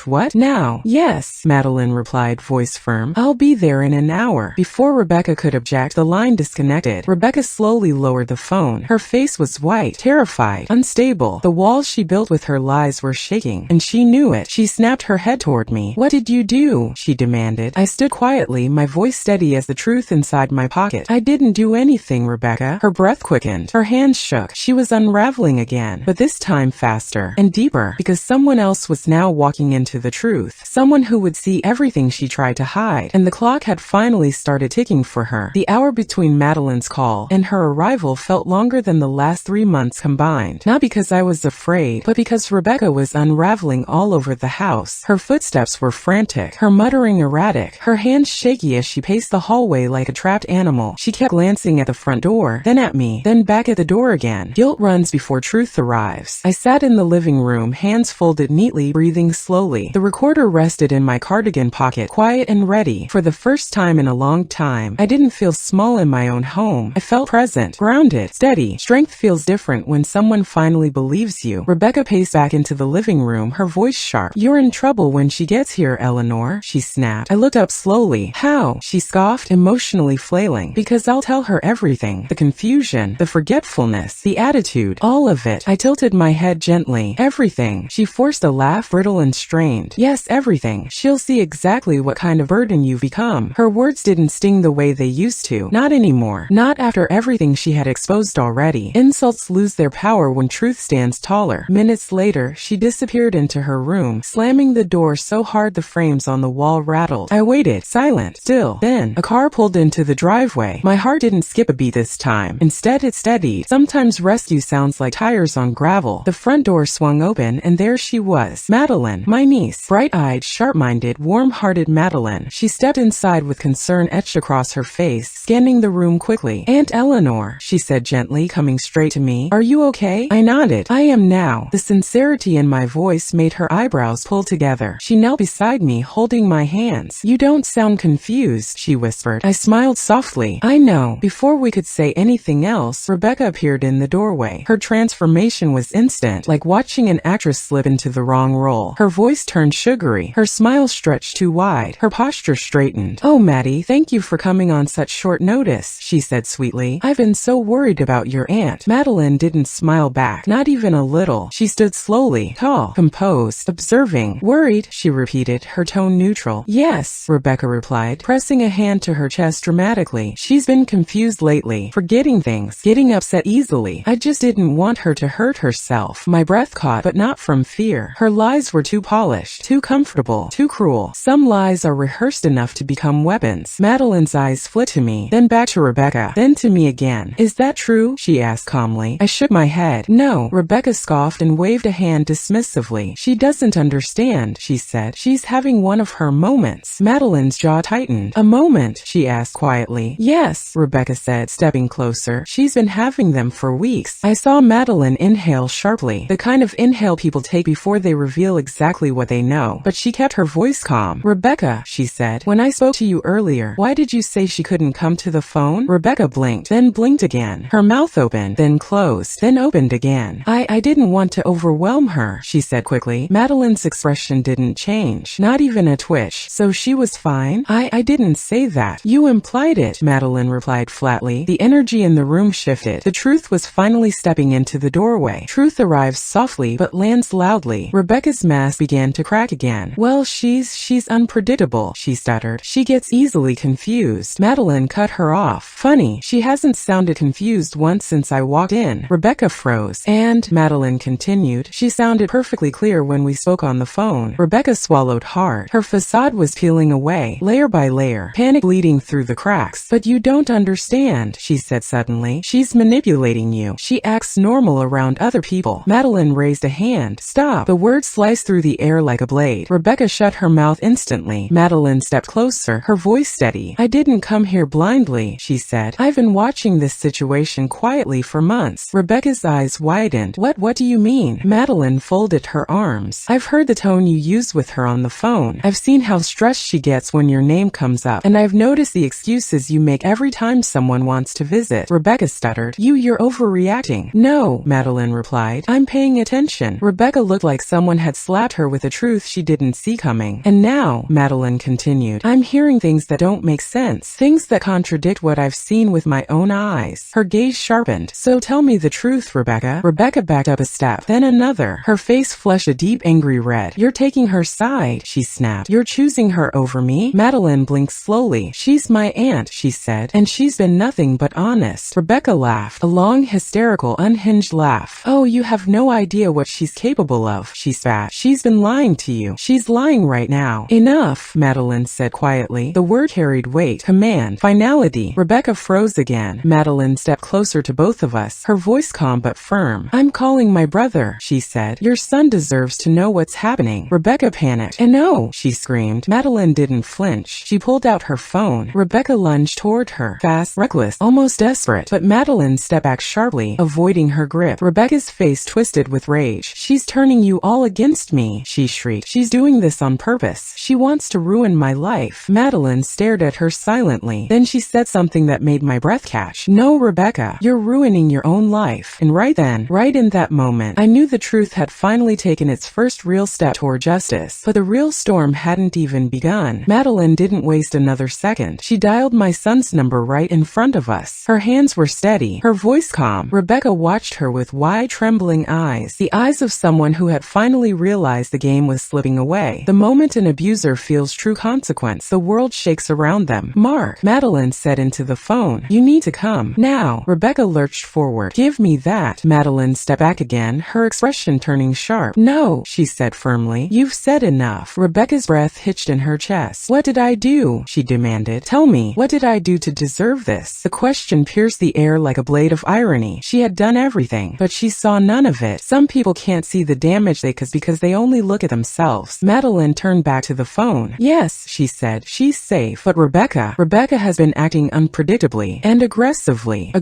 What? Now? Yes, Madeline replied, voice firm. I'll be there in an hour. Before Rebecca could object, the line disconnected. Rebecca slowly lowered the phone. Her face was white, terrified, unstable. The walls she built with her lies were shaking, and she knew it. She snapped her head toward me. What did you do? She demanded. I stood quietly, my voice steady as the truth inside my pocket. I didn't do anything, Rebecca. Her breath quickened. Her hands shook. She was unraveling again, but this time faster and deeper, because someone else was now walking into the truth. Someone who would see everything she tried to hide. And the clock had finally started ticking for her. The hour between Madeline's call and her arrival felt longer than the last 3 months combined. Not because I was afraid, but because Rebecca was unraveling all over the house. Her footsteps were frantic, her muttering erratic, her hands shaky as she paced the hallway like a trapped animal. She kept glancing at the front door, then at me, then back at the door again. Guilt runs before truth arrives. I sat in the living room, hands folded neatly, breathing slowly. The recorder rested in my cardigan pocket, quiet and ready. For the first time in a long time, I didn't feel small in my own home. I felt present, grounded, steady. Strength feels different when someone finally believes you. Rebecca paced back into the living room, her voice sharp. You're in trouble when she gets here, Eleanor, she snapped. I looked up slowly. How? She scoffed, emotionally flailing. Because I'll tell her everything. The confusion, the forgetfulness, the attitude, all of it. I tilted my head gently. Everything. She forced a laugh, brittle and strained. Yes, everything. She'll see exactly what kind of burden you've become. Her words didn't sting the way they used to. Not anymore. Not after everything she had exposed already. Insults lose their power when truth stands taller. Minutes later, she disappeared into her room, slamming the door so hard the frames on the wall rattled. I waited, silent, still. Then, a car pulled into the driveway. My heart didn't skip a beat this time. Instead, it steadied. Sometimes rescue sounds like tires on gravel. The front door swung open, and there she was. Madeline, my niece. Bright-eyed, sharp-minded, warm-hearted Madeline. She stepped inside with concern etched across her face, scanning the room quickly. Aunt Eleanor, she said gently, coming straight to me. Are you okay? I nodded. I am now. The sincerity in my voice made her eyebrows pull together. She knelt beside me, holding my hands. You don't sound confused, she whispered. I smiled softly. I know. Before we could say anything else, Rebecca appeared in the doorway. Her transformation was instant, like watching an actress slip into the wrong role. Her voice turned sugary. Her smile stretched too wide. Her posture straightened. Oh, Maddie, thank you for coming on such short notice, she said sweetly. I've been so worried about your aunt. Madeline didn't smile back, not even a little. She stood slowly, tall, composed, observing. Worried, she repeated, her tone neutral. Yes, Rebecca replied, pressing a hand to her chest dramatically. She's been confused lately, forgetting things, getting upset easily. I just didn't want her to hurt herself. My breath caught, but not from fear. Her lies were too polished, too comfortable, too cruel. Some lies are rehearsed enough to become weapons. Madeline's eyes flit to me, then back to Rebecca, then to me again. Is that true? She asked calmly. I shook my head. No. Rebecca scoffed and waved a hand dismissively. She doesn't understand, she said. She's having one of her moments. Madeline's jaw tightened. A moment? She asked quietly. Yes, Rebecca said, stepping closer. She's been having them for weeks. I saw Madeline inhale sharply, the kind of inhale people take before they reveal exactly what they know. But she kept her voice calm. Rebecca, she said, when I spoke to you earlier, why did you say she couldn't come to the phone? Rebecca blinked, then blinked again. Her mouth mouth opened, then closed, then opened again. I didn't want to overwhelm her, she said quickly. Madeline's expression didn't change, not even a twitch. So she was fine? I didn't say that. You implied it, Madeline replied flatly. The energy in the room shifted. The truth was finally stepping into the doorway. Truth arrives softly but lands loudly. Rebecca's mask began to crack again. Well, she's unpredictable, she stuttered. She gets easily confused. Madeline cut her off. Funny, she hasn't sounded confused once since I walked in. Rebecca froze. And, Madeline continued, she sounded perfectly clear when we spoke on the phone. Rebecca swallowed hard. Her facade was peeling away, layer by layer, panic bleeding through the cracks. But you don't understand, she said suddenly. She's manipulating you. She acts normal around other people. Madeline raised a hand. Stop. The word sliced through the air like a blade. Rebecca shut her mouth instantly. Madeline stepped closer, her voice steady. I didn't come here blindly, she said. I've been watching this situation quietly for months. Rebecca's eyes widened. What do you mean? Madeline folded her arms. I've heard the tone you use with her on the phone. I've seen how stressed she gets when your name comes up. And I've noticed the excuses you make every time someone wants to visit. Rebecca stuttered. You're overreacting. No, Madeline replied. I'm paying attention. Rebecca looked like someone had slapped her with a truth she didn't see coming. And now, Madeline continued, I'm hearing things that don't make sense. Things that contradict what I've seen with my own eyes. Her gaze sharpened. So tell me the truth, Rebecca. Rebecca backed up a step, then another. Her face flushed a deep angry red. You're taking her side, she snapped. You're choosing her over me? Madeline blinked slowly. She's my aunt, she said, and she's been nothing but honest. Rebecca laughed, a long, hysterical, unhinged laugh. Oh, you have no idea what she's capable of, she spat. She's been lying to you. She's lying right now. Enough, Madeline said quietly. The word carried weight, command, finality. Rebecca froze again. Madeline stepped closer to both of us, her voice calm but firm. I'm calling my brother, she said. Your son deserves to know what's happening. Rebecca panicked. And no, she screamed. Madeline didn't flinch. She pulled out her phone. Rebecca lunged toward her, fast, reckless, almost desperate. But Madeline stepped back sharply, avoiding her grip. Rebecca's face twisted with rage. She's turning you all against me, she shrieked. She's doing this on purpose. She wants to ruin my life. Madeline stared at her silently. Then she said something that made my breath catch. No, Rebecca, you're ruining your own life. And right then, right in that moment, I knew the truth had finally taken its first real step toward justice. But the real storm hadn't even begun. Madeline didn't waste another second. She dialed my son's number right in front of us. Her hands were steady, her voice calm. Rebecca watched her with wide, trembling eyes, the eyes of someone who had finally realized the game was slipping away. The moment an abuser feels true consequence, the world shakes around them. Mark, Madeline said into the phone. You need to come. Now. Rebecca lurched forward. Give me that. Madeline stepped back again, her expression turning sharp. No, she said firmly. You've said enough. Rebecca's breath hitched in her chest. What did I do? She demanded. Tell me, what did I do to deserve this? The question pierced the air like a blade of irony. She had done everything, but she saw none of it. Some people can't see the damage they cause because they only look at themselves. Madeline turned back to the phone. Yes, she said, she's safe. But Rebecca has been acting unpredictably and aggressively,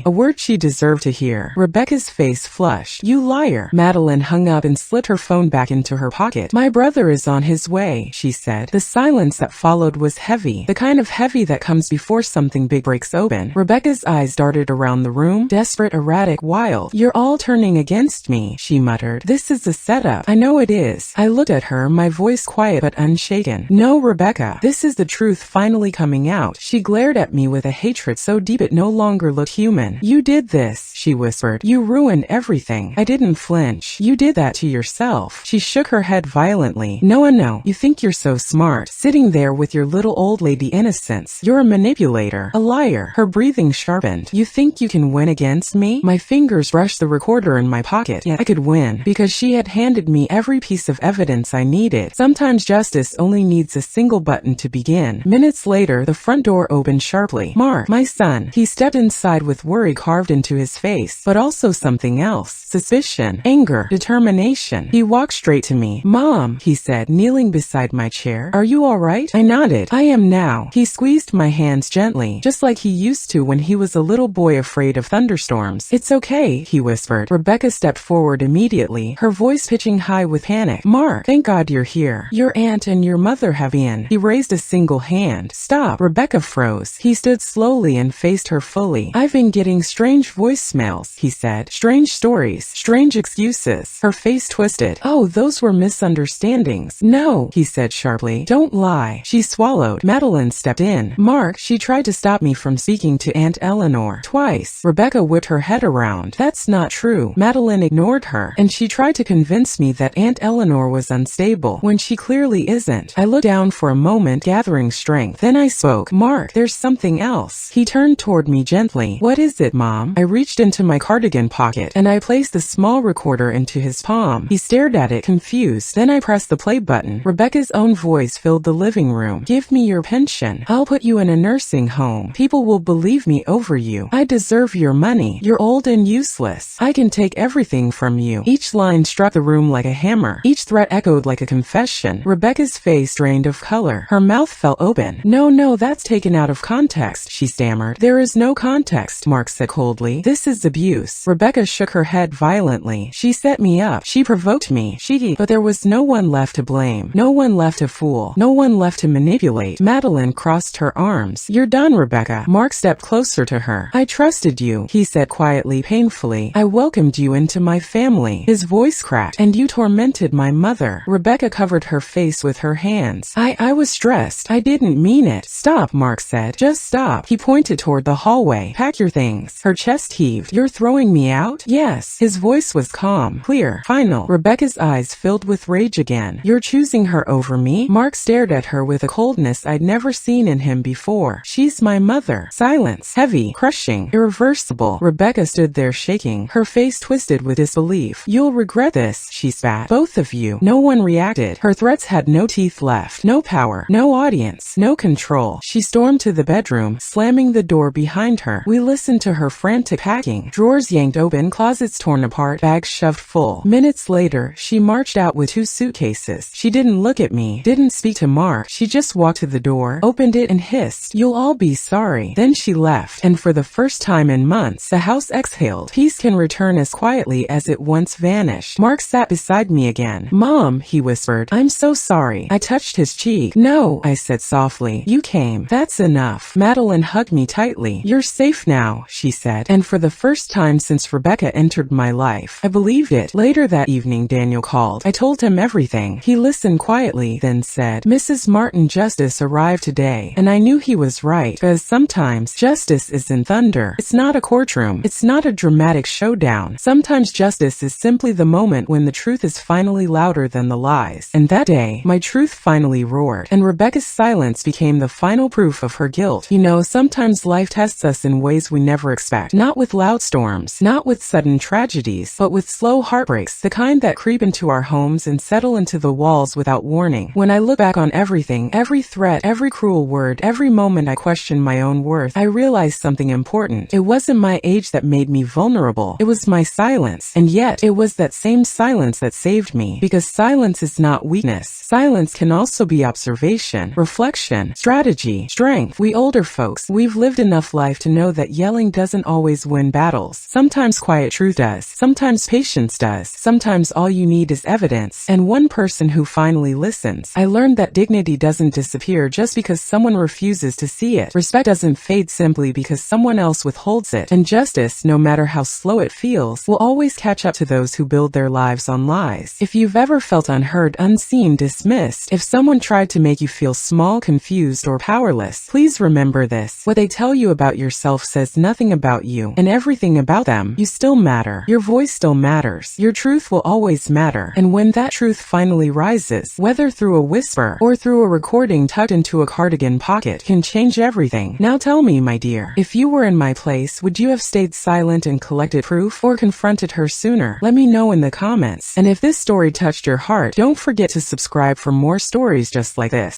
a word she deserved to hear. Rebecca's face flushed. You liar. Madeline hung up and slid her phone back into her pocket. My brother is on his way, she said. The silence that followed was heavy, the kind of heavy that comes before something big breaks open. Rebecca's eyes darted around the room, desperate, erratic, wild. You're all turning against me, she muttered. This is a setup. I know it is. I looked at her, my voice quiet but unshaken. No, Rebecca. This is the truth finally coming out. She glared at me with a hatred so deep it no longer looked human. You did this, she whispered. You ruined everything. I didn't flinch. You did that to yourself. She shook her head violently. No. You think you're so smart, sitting there with your little old lady innocence. You're a manipulator, a liar. Her breathing sharpened. You think you can win against me? My fingers rushed the recorder in my pocket. Yet I could win, because she had handed me every piece of evidence I needed. Sometimes justice only needs a single button to begin. Minutes later, the front door opened sharply. Mark, my son. He stepped inside with worry carved into his face. face, but also something else. Suspicion, anger, determination. He walked straight to me. "Mom," he said, kneeling beside my chair. "Are you all right?" I nodded. "I am now." He squeezed my hands gently, just like he used to when he was a little boy afraid of thunderstorms. "It's okay," he whispered. Rebecca stepped forward immediately, her voice pitching high with panic. "Mark, thank God you're here. Your aunt and your mother have been." He raised a single hand. "Stop." Rebecca froze. He stood slowly and faced her fully. "I've been getting strange voicemails," he said. "Strange stories, strange excuses." Her face twisted. "Oh, those were misunderstandings." "No," he said sharply. "Don't lie." She swallowed. Madeline stepped in. "Mark, she tried to stop me from speaking to Aunt Eleanor. Twice." Rebecca whipped her head around. "That's not true." Madeline ignored her. "And she tried to convince me that Aunt Eleanor was unstable, when she clearly isn't." I looked down for a moment, gathering strength. Then I spoke. "Mark, there's something else." He turned toward me gently. "What is it, Mom?" I reached into my cardigan pocket, and I placed the small recorder into his palm. He stared at it, confused. Then I pressed the play button. Rebecca's own voice filled the living room. "Give me your pension. I'll put you in a nursing home. People will believe me over you. I deserve your money. You're old and useless. I can take everything from you." Each line struck the room like a hammer. Each threat echoed like a confession. Rebecca's face drained of color. Her mouth fell open. No, that's taken out of context," she stammered. "There is no context," Mark said coldly. "This is abuse." Rebecca shook her head violently. "She set me up. She provoked me. But there was no one left to blame. No one left to fool. No one left to manipulate." Madeline crossed her arms. "You're done, Rebecca." Mark stepped closer to her. "I trusted you," he said quietly, painfully. "I welcomed you into my family." His voice cracked. "And you tormented my mother." Rebecca covered her face with her hands. I was stressed. I didn't mean it." "Stop," Mark said. "Just stop." He pointed toward the hallway. "Pack your things." Her chest heaved. "You're throwing me out?" "Yes." His voice was calm, clear, final. Rebecca's eyes filled with rage again. "You're choosing her over me?" Mark stared at her with a coldness I'd never seen in him before. "She's my mother." Silence. Heavy, crushing, irreversible. Rebecca stood there shaking, her face twisted with disbelief. "You'll regret this," she spat. "Both of you." No one reacted. Her threats had no teeth left. No power. No audience. No control. She stormed to the bedroom, slamming the door behind her. We listened to her frantic packing. Drawers yanked open, closets torn apart, bags shoved full. Minutes later, she marched out with 2 suitcases. She didn't look at me, didn't speak to Mark. She just walked to the door, opened it and hissed, "You'll all be sorry." Then she left, and for the first time in months, the house exhaled. Peace can return as quietly as it once vanished. Mark sat beside me again. "Mom," he whispered, "I'm so sorry." I touched his cheek. "No," I said softly. "You came. That's enough." Madeline hugged me tightly. "You're safe now," she said. And for the first time since Rebecca entered my life, I believed it. Later that evening, Daniel called. I told him everything. He listened quietly, then said, "Mrs. Martin, justice arrived today." And I knew he was right, because sometimes justice isn't thunder. It's not a courtroom. It's not a dramatic showdown. Sometimes justice is simply the moment when the truth is finally louder than the lies. And that day, my truth finally roared, and Rebecca's silence became the final proof of her guilt. You know, sometimes life tests us in ways we never expect. Not with loud storms, not with sudden tragedies, but with slow heartbreaks, the kind that creep into our homes and settle into the walls without warning. When I look back on everything, every threat, every cruel word, every moment I questioned my own worth, I realized something important. It wasn't my age that made me vulnerable. It was my silence. And yet, it was that same silence that saved me. Because silence is not weakness. Silence can also be observation, reflection, strategy, strength. We older folks, we've lived enough life to know that yelling doesn't always win battles. Sometimes quiet truth does. Sometimes patience does. Sometimes all you need is evidence. And one person who finally listens. I learned that dignity doesn't disappear just because someone refuses to see it. Respect doesn't fade simply because someone else withholds it. And justice, no matter how slow it feels, will always catch up to those who build their lives on lies. If you've ever felt unheard, unseen, dismissed, if someone tried to make you feel small, confused, or powerless, please remember this. What they tell you about yourself says nothing about you, and everything about them. You still matter. Your voice still matters. Your truth will always matter. And when that truth finally rises, whether through a whisper or through a recording tucked into a cardigan pocket, can change everything. Now tell me, my dear, if you were in my place, would you have stayed silent and collected proof, or confronted her sooner? Let me know in the comments. And if this story touched your heart, don't forget to subscribe for more stories just like this.